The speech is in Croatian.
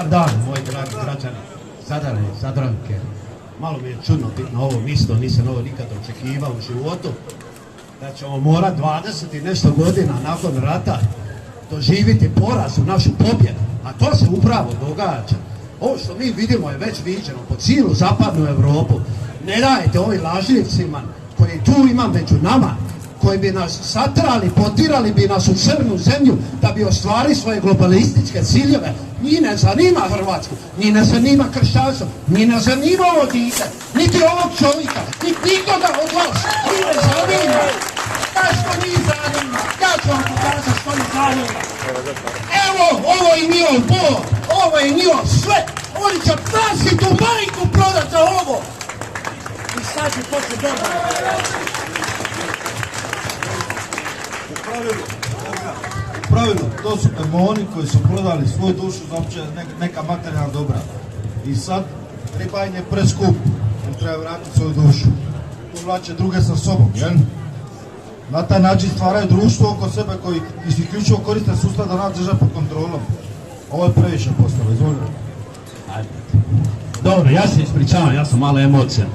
Dobar dan, moji dragi građani, Zadane, Zadranke. Malo mi je čudno biti na ovom isto, nisam ovo nikad očekivao u životu. Da ćemo morat 20 i nešto godina nakon rata doživjeti poraz u našu pobjedu. A to se upravo događa. Ovo što mi vidimo je već viđeno po cijelu zapadnu Europu. Ne dajte ovim lažljivcima koji tu ima među nama, koji bi nas satrali, potirali bi nas u crnu zemlju da bi ostvarili svoje globalističke ciljeve. Njih ne zanima Hrvatsku, njih ne zanima kršćanstvo, njih ne zanima ovo dite, niti ovog čovjeka, niti nikoga od vas. Njih ne zanima. Što njih zanima? Ja ću vam pokazati što njih zanima. Evo, ovo je njihov Bog, ovo je njihov sve. Oni će prasitu majku prodat za ovo. I sad će početi dobro. U pravilu, to su demoni koji su prodali svoju dušu za opće neka materijalna dobra. I sad ribajn je preskup, on treba vratiti svoju dušu. Povlače druge sa sobom, jel? Na taj način stvaraju društvo oko sebe koji isključivo koriste sustav da nas drže pod kontrolom. Ovo je previše postalo, izvolite. Dobro, ja se ispričavam, ja sam malo emocija.